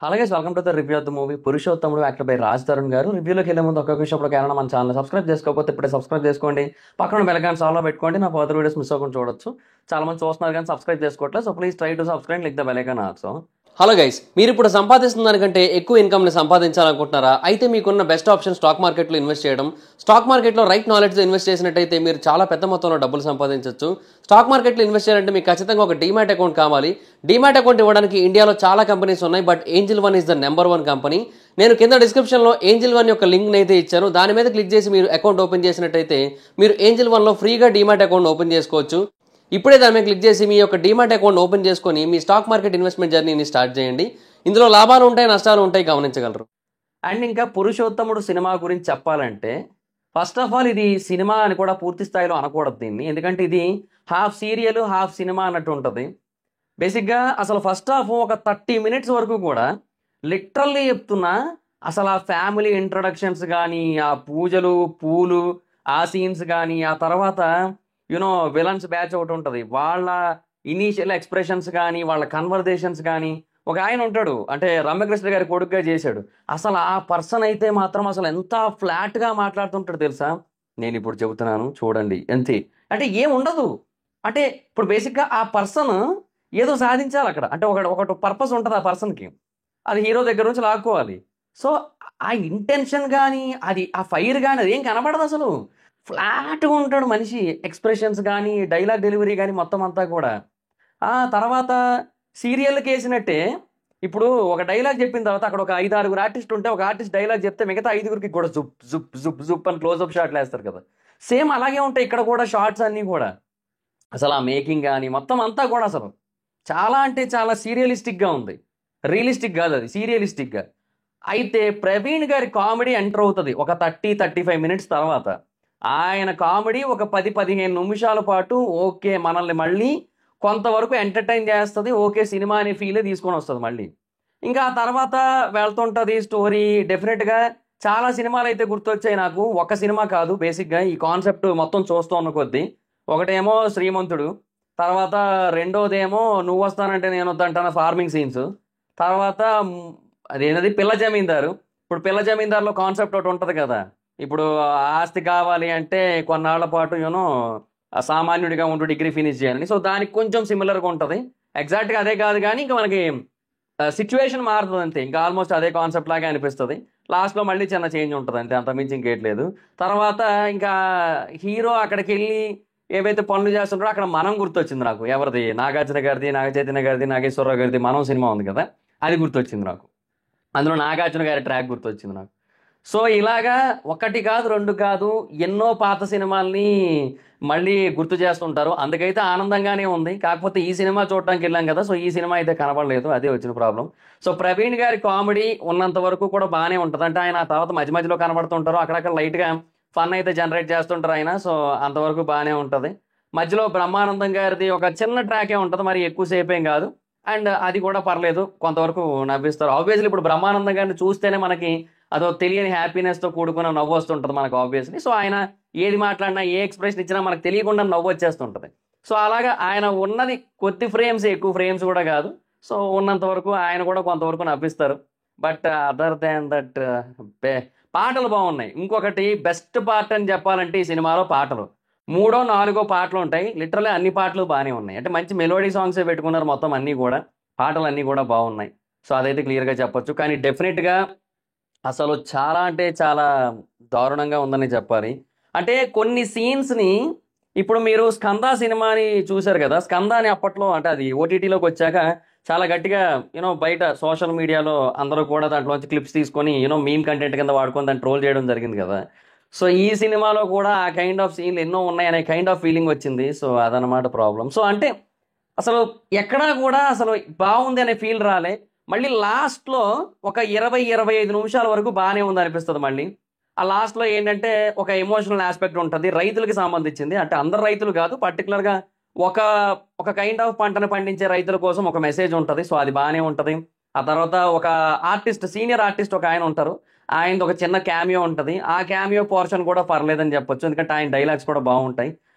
అలాగే welcome to the review of the movie పురుషోత్తముడు actor by Raj Tarun గారు. రివ్యూలోకి వెళ్ళే ముందు ఒక్కొక్క విషయంలో కేవలం మన ఛానల్ సబ్స్క్రైబ్ చేసుకోకపోతే ఇప్పుడే సబ్స్క్రైబ్ చేసుకోండి. పక్కన బెల్ ఐకాన్ ఆల్లో పెట్టుకోండి. నా ఫర్దర్ వీడియోస్ మిస్ అవ్వకుండా చూడొచ్చు. చాలా మంది చూస్తున్నారు కానీ సబ్స్క్రైబ్ చేసుకోవట్లేదు. So please try to subscribe like the bell icon also. Hello guys, మీరు ఇప్పుడు సంపాదిస్తున్న దానికంటే ఎక్కువ ఇన్కమ్ని సంపాదించాలనుకుంటున్నారా? అయితే మీకున్న బెస్ట్ ఆప్షన్ స్టాక్ మార్కెట్లో ఇన్వెస్ట్ చేయడం. స్టాక్ మార్కెట్లో రైట్ నాలెడ్జ్తో ఇన్వెస్ట్ చేసినట్టయితే మీరు చాలా పెద్ద మొత్తంలో డబ్బులు సంపాదించవచ్చు. స్టాక్ మార్కెట్లో ఇన్వెస్ట్ చేయాలంటే మీకు ఖచ్చితంగా ఒక డీమ్యాట్ అకౌంట్ కావాలి. డీమ్యాట్ అకౌంట్ ఇవ్వడానికి ఇండియాలో చాలా కంపెనీస్ ఉన్నాయి, but angel one is the number 1 company. నేను కింద డిస్క్రిప్షన్లో ఏంజిల్ వన్ యొక్క లింక్ అయితే ఇచ్చాను. దాని మీద క్లిక్ చేసి మీరు అకౌంట్ ఓపెన్ చేసినట్టయితే మీరు ఏంజిల్ వన్లో ఫ్రీగా డీమ్యాట్ అకౌంట్ ఓపెన్ చేసుకోవచ్చు. ఇప్పుడే దాని మీద క్లిక్ చేసి మీ యొక్క డీమ్యాట్ అకౌంట్ ఓపెన్ చేసుకొని మీ స్టాక్ మార్కెట్ ఇన్వెస్ట్మెంట్ జర్నీని స్టార్ట్ చేయండి. ఇందులో లాభాలు ఉంటాయి, నష్టాలు ఉంటాయి, గమనించగలరు. అండ్ ఇంకా పురుషోత్తముడు సినిమా గురించి చెప్పాలంటే ఫస్ట్ ఆఫ్ ఆల్ ఇది సినిమా అని కూడా పూర్తి స్థాయిలో అనకూడదు దీన్ని, ఎందుకంటే ఇది హాఫ్ సీరియల్ హాఫ్ సినిమా అన్నట్టు ఉంటుంది. బేసిక్గా అసలు ఫస్ట్ హాఫ్ ఒక 30 మినిట్స్ వరకు కూడా లిటరల్లీ చెప్తున్నా, అసలు ఆ ఫ్యామిలీ ఇంట్రొడక్షన్స్ కానీ, ఆ పూజలు పూలు ఆ సీన్స్ కానీ, ఆ తర్వాత విలన్స్ బ్యాచ్ ఒకటి ఉంటుంది, వాళ్ళ ఇనీషియల్ ఎక్స్ప్రెషన్స్ కానీ, వాళ్ళ కన్వర్జేషన్స్ కానీ. ఒక ఆయన ఉంటాడు, అంటే రమ్యకృష్ణ గారి కొడుకుగా చేశాడు. అసలు ఆ పర్సన్ అయితే మాత్రం అసలు ఎంత ఫ్లాట్గా మాట్లాడుతుంటాడు తెలుసా. నేను ఇప్పుడు చెబుతున్నాను చూడండి, అంతే. అంటే ఏం ఉండదు, అంటే ఇప్పుడు బేసిక్గా ఆ పర్సన్ ఏదో సాధించాలి అక్కడ, అంటే ఒకటి పర్పస్ ఉంటుంది ఆ పర్సన్కి, అది హీరో దగ్గర నుంచి లాక్కోవాలి. సో ఆ ఇంటెన్షన్ కానీ, అది ఆ ఫైర్ కానీ అది ఏం కనపడదు అసలు. ఫ్లాట్గా ఉంటాడు మనిషి, ఎక్స్ప్రెషన్స్ కానీ, డైలాగ్ డెలివరీ కానీ మొత్తం అంతా కూడా. ఆ తర్వాత సీరియల్కి వేసినట్టే, ఇప్పుడు ఒక డైలాగ్ చెప్పిన తర్వాత అక్కడ ఒక 5-6 ఆర్టిస్ట్ ఉంటే ఒక ఆర్టిస్ట్ డైలాగ్ చెప్తే మిగతా 5 కూడా జుప్ జుప్ జుప్ జుప్ అని క్లోజ్అప్ షాట్లు వేస్తారు కదా. సేమ్ అలాగే ఉంటాయి ఇక్కడ కూడా షార్ట్స్ అన్నీ కూడా. అసలు ఆ మేకింగ్ కానీ మొత్తం అంతా కూడా అసలు చాలా అంటే చాలా సీరియలిస్టిక్గా ఉంది. రియలిస్టిక్ కాదు, అది సీరియలిస్టిక్గా. అయితే ప్రవీణ్ గారి కామెడీ ఎంటర్ అవుతుంది ఒక 30-35 మినిట్స్ తర్వాత. ఆయన కామెడీ ఒక 10-15 నిమిషాల పాటు ఓకే మనల్ని మళ్ళీ కొంతవరకు ఎంటర్టైన్ చేస్తుంది, ఓకే సినిమా అనే ఫీలే తీసుకొని వస్తుంది మళ్ళీ. ఇంకా ఆ తర్వాత వెళ్తుంటుంది స్టోరీ. డెఫినెట్గా చాలా సినిమాలు అయితే గుర్తొచ్చాయి నాకు, ఒక సినిమా కాదు. బేసిక్గా ఈ కాన్సెప్ట్ మొత్తం చూస్తూ ఉన్న కొద్దీ ఒకటేమో శ్రీమంతుడు, తర్వాత రెండోదేమో నువ్వు వస్తానంటే నేను వద్దంటాను ఫార్మింగ్ సీన్స్, తర్వాత అదేనది పిల్ల జమీందారు. ఇప్పుడు పిల్ల జమీందారులో కాన్సెప్ట్ ఒకటి ఉంటుంది కదా, ఇప్పుడు ఆస్తి కావాలి అంటే కొన్నాళ్ల పాటు సామాన్యుడిగా ఉంటూ డిగ్రీ ఫినిష్ చేయాలని. సో దానికి కొంచెం సిమిలర్గా ఉంటుంది. ఎగ్జాక్ట్గా అదే కాదు కానీ ఇంకా మనకి సిచ్యువేషన్ మారుతుంది అంతే. ఇంకా ఆల్మోస్ట్ అదే కాన్సెప్ట్ లాగా అనిపిస్తుంది. లాస్ట్లో మళ్ళీ చిన్న చేంజ్ ఉంటుంది అంతే, అంతమించి ఇంకేట్లేదు. తర్వాత ఇంకా హీరో అక్కడికి వెళ్ళి ఏవైతే పనులు చేస్తుంటారో అక్కడ మనం గుర్తొచ్చింది నాకు. ఎవరిది? నాగార్జున గారిది, నాగ చైతన్య గారిది, నాగేశ్వరరావు గారిది మనం సినిమా ఉంది కదా, అది గుర్తొచ్చింది నాకు. అందులో నాగార్జున గారి ట్రాక్ గుర్తొచ్చింది నాకు. సో ఇలాగా 1 కాదు 2 కాదు ఎన్నో పాత సినిమాల్ని మళ్ళీ గుర్తు చేస్తుంటారు. అందుకైతే ఆనందంగానే ఉంది. కాకపోతే ఈ సినిమా చూడటానికి వెళ్ళాం కదా, సో ఈ సినిమా అయితే కనపడలేదు, అదే వచ్చిన ప్రాబ్లం. సో ప్రవీణ్ గారి కామెడీ ఉన్నంత వరకు కూడా బాగానే ఉంటుంది. అంటే ఆయన ఆ తర్వాత మధ్య మధ్యలో కనబడుతుంటారు, అక్కడక్కడ లైట్గా ఫన్ అయితే జనరేట్ చేస్తుంటారు ఆయన. సో అంతవరకు బాగానే ఉంటుంది. మధ్యలో బ్రహ్మానందం గారిది ఒక చిన్న ట్రాకే ఉంటుంది, మరి ఎక్కువసేపు ఏం కాదు. అండ్ అది కూడా పర్లేదు, కొంతవరకు నవ్విస్తారు. ఆబ్వియస్లీ ఇప్పుడు బ్రహ్మానందం గారిని చూస్తేనే మనకి అదో తెలియని హ్యాపీనెస్తో కూడుకున్న నవ్వు వస్తుంటుంది మనకు ఆబ్వియస్లీ. సో ఆయన ఏది మాట్లాడినా, ఏ ఎక్స్ప్రెషన్ ఇచ్చినా మనకు తెలియకుండా నవ్వు వచ్చేస్తుంటుంది. సో అలాగా ఆయన ఉన్నది కొద్ది ఫ్రేమ్స్, ఎక్కువ ఫ్రేమ్స్ కూడా కాదు. సో ఉన్నంత వరకు ఆయన కూడా కొంతవరకు నవ్విస్తారు. బట్ అదర్ దాన్ దట్ పాటలు బాగున్నాయి. ఇంకొకటి బెస్ట్ పార్ట్ అని చెప్పాలంటే ఈ సినిమాలో పాటలు 3-4 పాటలు ఉంటాయి. లిటరల్లీ అన్ని పాటలు బాగానే ఉన్నాయి. అంటే మంచి మెలోడీ సాంగ్సే పెట్టుకున్నారు మొత్తం అన్నీ కూడా. పాటలు అన్నీ కూడా బాగున్నాయి. సో అదైతే క్లియర్గా చెప్పొచ్చు. కానీ డెఫినెట్గా అసలు చాలా అంటే చాలా దారుణంగా ఉందని చెప్పాలి. అంటే కొన్ని సీన్స్ని ఇప్పుడు మీరు స్కంద సినిమాని చూశారు కదా, స్కంద అని అప్పట్లో అంటే అది ఓటీటీలోకి వచ్చాక చాలా గట్టిగా బయట సోషల్ మీడియాలో అందరూ కూడా దాంట్లోంచి క్లిప్స్ తీసుకొని మీమ్ కంటెంట్ కింద వాడుకొని దాన్ని ట్రోల్ చేయడం జరిగింది కదా. సో ఈ సినిమాలో కూడా ఆ కైండ్ ఆఫ్ సీన్లు ఎన్నో ఉన్నాయనే కైండ్ ఆఫ్ ఫీలింగ్ వచ్చింది. సో అదనమాట ప్రాబ్లం. సో అంటే అసలు ఎక్కడా కూడా అసలు బాగుంది అనే ఫీల్ రాలే. మళ్ళీ లాస్ట్లో ఒక 20-25 నిమిషాల వరకు బాగానే ఉంది అనిపిస్తుంది మళ్ళీ. ఆ లాస్ట్లో ఏంటంటే ఒక ఎమోషనల్ ఆస్పెక్ట్ ఉంటుంది, రైతులకి సంబంధించింది. అంటే అందరు రైతులు కాదు, పర్టికులర్గా ఒక కైండ్ ఆఫ్ పంటను పండించే రైతుల కోసం ఒక మెసేజ్ ఉంటుంది. సో అది బాగానే ఉంటుంది. ఆ తర్వాత ఒక ఆర్టిస్ట్, సీనియర్ ఆర్టిస్ట్ ఒక ఆయన ఉంటారు, ఆయనది ఒక చిన్న క్యామియో ఉంటుంది. ఆ క్యామియో పోర్షన్ కూడా పర్లేదని చెప్పొచ్చు, ఎందుకంటే ఆయన డైలాగ్స్ కూడా బాగుంటాయి.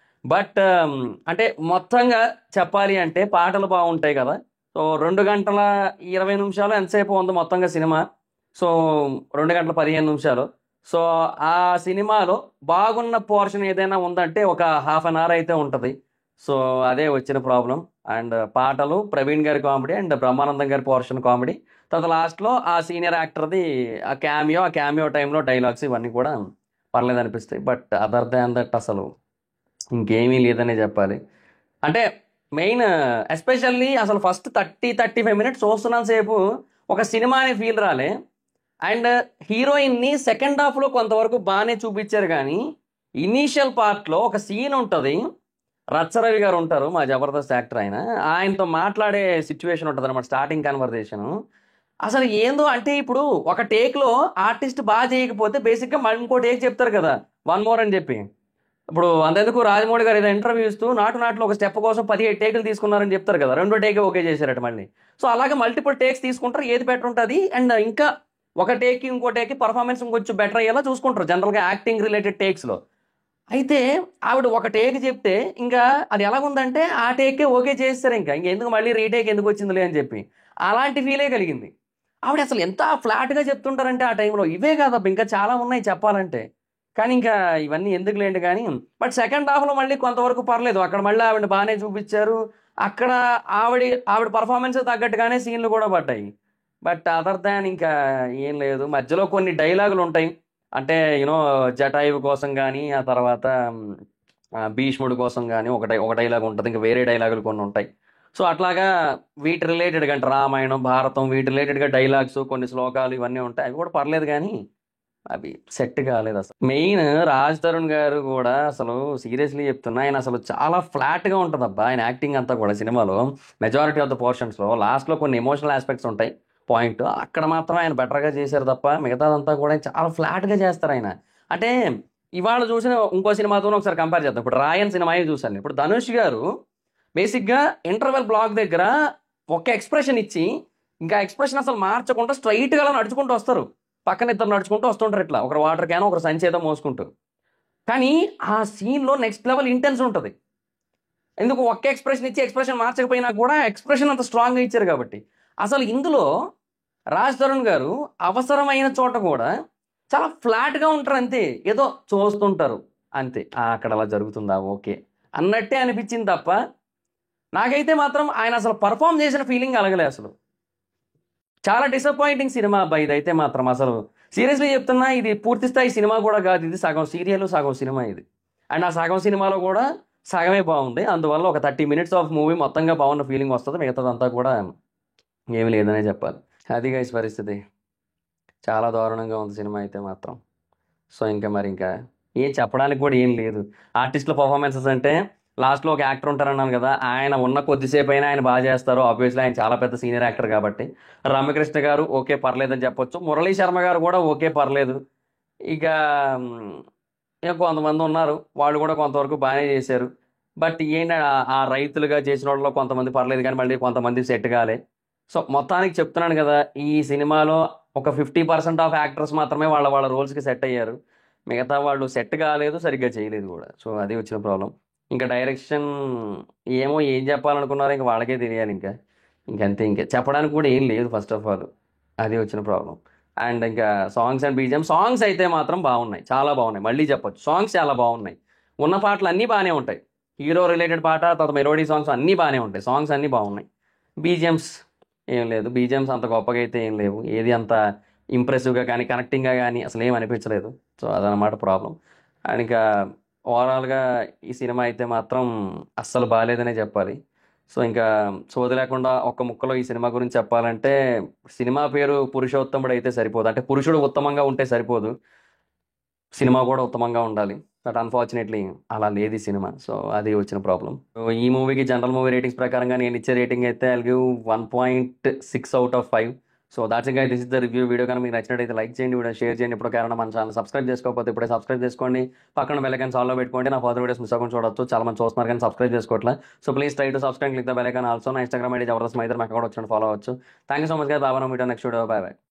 బట్ అంటే మొత్తంగా చెప్పాలి అంటే పాటలు బాగుంటాయి కదా, సో 2 గంటల 20 నిమిషాలు ఎంతసేపు ఉంది మొత్తంగా సినిమా. సో 2 గంటల 15 నిమిషాలు. సో ఆ సినిమాలో బాగున్న పోర్షన్ ఏదైనా ఉందంటే ఒక హాఫ్ అన్ అవర్ అయితే ఉంటుంది. సో అదే వచ్చిన ప్రాబ్లం. అండ్ పాటలు, ప్రవీణ్ గారి కామెడీ అండ్ బ్రహ్మానందం గారి పోర్షన్ కామెడీ, తర్వాత లాస్ట్లో ఆ సీనియర్ యాక్టర్ది ఆ క్యామియో టైంలో డైలాగ్స్ ఇవన్నీ కూడా పర్లేదు అనిపిస్తాయి. బట్ అదర్ దాన్ దట్ అసలు ఇంకేమీ లేదనే చెప్పాలి. అంటే మెయిన్ ఎస్పెషల్లీ అసలు ఫస్ట్ 30-35 మినిట్స్ చూస్తున్నాను సేపు ఒక సినిమా అనే ఫీల్ రాలే. అండ్ హీరోయిన్ని సెకండ్ హాఫ్లో కొంతవరకు బాగానే చూపించారు, కానీ ఇనీషియల్ పార్ట్లో ఒక సీన్ ఉంటుంది. రచ్చరవి గారు ఉంటారు, మా జబర్దస్త్ యాక్టర్ ఆయన. ఆయనతో మాట్లాడే సిచ్యువేషన్ ఉంటుంది అనమాట, స్టార్టింగ్ కన్వర్జేషన్. అసలు ఏందో అంటే ఇప్పుడు ఒక టేక్లో ఆర్టిస్ట్ బాగా చేయకపోతే బేసిక్గా మళ్ళీ ఇంకో టేక్ చెప్తారు కదా, 1 మోర్ అని చెప్పి. ఇప్పుడు అంతెందుకు రాజమౌళి గారు ఏదో ఇంటర్వ్యూ ఇస్తూ నాటులో ఒక స్టెప్ కోసం 17 టేకులు తీసుకున్నారని చెప్తారు కదా, 2వ టేకే ఓకే చేశారట మళ్ళీ. సో అలాగే మల్టిపుల్ టేక్స్ తీసుకుంటారు, ఏది బెటర్ ఉంటుంది. అండ్ ఇంకా ఒక టేక్కి ఇంకో టేక్కి పర్ఫార్మెన్స్ ఇంకొంచెం బెటర్ అయ్యేలా చూసుకుంటారు జనరల్గా యాక్టింగ్ రిలేటెడ్ టేక్స్లో. అయితే ఆవిడ ఒక టేక్ చెప్తే ఇంకా అది ఎలాగుందంటే ఆ టేకే ఓకే చేస్తారు, ఇంకా ఇంకెందుకు మళ్ళీ రీటేక్ ఎందుకు వచ్చిందిలే అని చెప్పి అలాంటి ఫీలే కలిగింది. ఆవిడ అసలు ఎంత ఫ్లాట్గా చెప్తుంటారంటే ఆ టైంలో ఇవే కాదబ్బా, ఇంకా చాలా ఉన్నాయి చెప్పాలంటే. కానీ ఇంకా ఇవన్నీ ఎందుకులేండి కానీ. బట్ సెకండ్ హాఫ్లో మళ్ళీ కొంతవరకు పర్లేదు, అక్కడ మళ్ళీ ఆవిడ బాగానే చూపించారు. అక్కడ ఆవిడ పర్ఫార్మెన్స్ తగ్గట్టుగానే సీన్లు కూడా పడ్డాయి. బట్ అదర్ దాన్ ఇంకా ఏం లేదు. మధ్యలో కొన్ని డైలాగులు ఉంటాయి, అంటే యూనో జటాయువు కోసం కానీ, ఆ తర్వాత భీష్ముడి కోసం కానీ ఒక డైలాగ్ ఉంటుంది, ఇంకా వేరే డైలాగులు కొన్ని ఉంటాయి. సో అట్లాగా వీటి రిలేటెడ్గా అంటే రామాయణం, భారతం వీటి రిలేటెడ్గా డైలాగ్స్, కొన్ని శ్లోకాలు ఇవన్నీ ఉంటాయి, అవి కూడా పర్లేదు, కానీ అవి సెట్ కాలేదు అసలు. మెయిన్ రాజ్ తరుణ్ గారు కూడా అసలు సీరియస్లీ చెప్తున్నా, ఆయన అసలు చాలా ఫ్లాట్గా ఉంటుంది అబ్బా ఆయన యాక్టింగ్ అంతా కూడా సినిమాలో. మెజారిటీ ఆఫ్ ద పోర్షన్స్లో లాస్ట్లో కొన్ని ఎమోషనల్ ఆస్పెక్ట్స్ ఉంటాయి పాయింట్, అక్కడ మాత్రం ఆయన బెటర్గా చేశారు తప్ప మిగతాదంతా కూడా చాలా ఫ్లాట్గా చేస్తారు ఆయన. అంటే ఇవాళ చూసిన ఇంకో సినిమాతో ఒకసారి కంపేర్ చేద్దాం. ఇప్పుడు రాయన్ సినిమా చూశాను. ఇప్పుడు ధనుష్ గారు బేసిక్గా ఇంటర్వెల్ బ్లాక్ దగ్గర ఒక ఎక్స్ప్రెషన్ ఇచ్చి ఇంకా ఎక్స్ప్రెషన్ అసలు మార్చకుండా స్ట్రైట్గా అలా నడుచుకుంటూ వస్తారు, పక్కన ఇద్దరు నడుచుకుంటూ వస్తుంటారు, ఇట్లా ఒకరు వాటర్ క్యాన్ ఒకరు సంచేతం మోసుకుంటూ. కానీ ఆ సీన్లో నెక్స్ట్ లెవెల్ ఇంటెన్స్ ఉంటుంది. ఎందుకు ఒక్క ఎక్స్ప్రెషన్ ఇచ్చి ఎక్స్ప్రెషన్ మార్చకపోయినా కూడా ఎక్స్ప్రెషన్ అంత స్ట్రాంగ్గా ఇచ్చారు కాబట్టి. అసలు ఇందులో రాజ్ తరుణ్ గారు అవసరమైన చోట కూడా చాలా ఫ్లాట్గా ఉంటారు, అంతే ఏదో చూస్తుంటారు అంతే, అక్కడ అలా జరుగుతుందా ఓకే అన్నట్టే అనిపించింది తప్ప నాకైతే మాత్రం ఆయన అసలు పర్ఫామ్ చేసిన ఫీలింగ్ కలగలే అసలు. చాలా డిసప్పాయింటింగ్ సినిమా అబ్బాయి ఇదైతే మాత్రం. అసలు సీరియస్లీ చెప్తున్నా, ఇది పూర్తి స్థాయి సినిమా కూడా కాదు, ఇది సగం సీరియల్ సగం సినిమా ఇది. అండ్ ఆ సగం సినిమాలో కూడా సగమే బాగుంది, అందువల్ల ఒక 30 మినిట్స్ ఆఫ్ మూవీ మొత్తంగా బాగున్న ఫీలింగ్ వస్తుంది, మిగతాదంతా కూడా ఏమీ లేదనే చెప్పాలి. అది గైస్ పరిస్థితి, చాలా దారుణంగా ఉంది సినిమా అయితే మాత్రం. సో ఇంకా ఏం చెప్పడానికి కూడా ఏం లేదు. ఆర్టిస్టుల పర్ఫార్మెన్సెస్ అంటే లాస్ట్లో ఒక యాక్టర్ ఉంటారన్నాను కదా, ఆయన ఉన్న కొద్దిసేపు అయినా ఆయన బాగా చేస్తారు, ఆబ్వియస్లీ ఆయన చాలా పెద్ద సీనియర్ యాక్టర్ కాబట్టి. రమ్యకృష్ణ గారు ఓకే పర్లేదని చెప్పొచ్చు, మురళీ శర్మ గారు కూడా ఓకే పర్లేదు. ఇక ఇక కొంతమంది ఉన్నారు, వాళ్ళు కూడా కొంతవరకు బాగానే చేశారు. బట్ ఏంటి ఆ రైతులుగా చేసిన వాళ్ళలో కొంతమంది పర్లేదు, కానీ మళ్ళీ కొంతమంది సెట్ కాలే. సో మొత్తానికి చెప్తున్నాను కదా, ఈ సినిమాలో ఒక 50% ఆఫ్ యాక్టర్స్ మాత్రమే వాళ్ళ రోల్స్కి సెట్ అయ్యారు, మిగతా వాళ్ళు సెట్ కాలేదు, సరిగ్గా చేయలేదు కూడా. సో అది వచ్చిన ప్రాబ్లం. ఇంకా డైరెక్షన్ ఏం చెప్పాలనుకున్నారో ఇంకా వాళ్ళకే తెలియాలి, ఇంకంతే, ఇంకా చెప్పడానికి కూడా ఏం లేదు ఫస్ట్ ఆఫ్ ఆల్, అది వచ్చిన ప్రాబ్లం. అండ్ ఇంకా సాంగ్స్ అండ్ బీజిఎం, సాంగ్స్ అయితే మాత్రం బాగున్నాయి, చాలా బాగున్నాయి, మళ్ళీ చెప్పొచ్చు సాంగ్స్ చాలా బాగున్నాయి. ఉన్న పాటలు అన్నీ బాగానే ఉంటాయి, హీరో రిలేటెడ్ పాట, తర్వాత మెలోడీ సాంగ్స్ అన్నీ బాగానే ఉంటాయి, సాంగ్స్ అన్నీ బాగున్నాయి. బీజిఎమ్స్ ఏం లేదు, బీజిఎమ్స్ అంత గొప్పగా అయితే ఏం లేవు, ఏది అంత ఇంప్రెసివ్గా కానీ కనెక్టింగ్గా కానీ అసలు ఏం అనిపించలేదు. సో అదనమాట ప్రాబ్లం. అండ్ ఇంకా ఓవరాల్గా ఈ సినిమా అయితే మాత్రం అస్సలు బాగాలేదనే చెప్పాలి. సో ఇంకా సోది లేకుండా ఒక్క ముక్కలో ఈ సినిమా గురించి చెప్పాలంటే, సినిమా పేరు పురుషోత్తముడు అయితే సరిపోదు, అంటే పురుషుడు ఉత్తమంగా ఉంటే సరిపోదు, సినిమా కూడా ఉత్తమంగా ఉండాలి. బట్ అన్ఫార్చునేట్లీ అలా లేదు ఈ సినిమా. సో అది వచ్చిన ప్రాబ్లం. సో ఈ మూవీకి జనరల్ మూవీ రేటింగ్స్ ప్రకారంగా నేను ఇచ్చే రేటింగ్ అయితే I give 1.6 out of 5. So that's it, this is the review. Video కానీ మీకు నచ్చినట్టయితే లైక్ చేయండి, వీడియో షేర్ చేయండి. ఇప్పుడు కారణం మన ఛానల్ సబ్స్క్రైబ్ చేసుకోకపోతే ఇప్పుడే సబ్స్క్రైబ్ చేసుకోండి, పక్కన బెల్ ఐకాన్ ఆల్లో పెట్టుకోండి, నా ఫర్దర్ వీడియోస్ మిస్ అవ్వకుండా చూడొచ్చు. చాలా మంది చూస్తున్నారు కానీ సబ్స్క్రైబ్ చేసుకోవట్లేదు. So please try to subscribe, click the bell icon also. నా ఇన్స్టాగ్రామ్ ఐడి జబర్దస్త్ మైదర్, అక్కడ వచ్చి ఫాలో అవచ్చు. Thank you so much guys, బాబా, మీటో నెక్స్ట్ వీడియో, బై బై.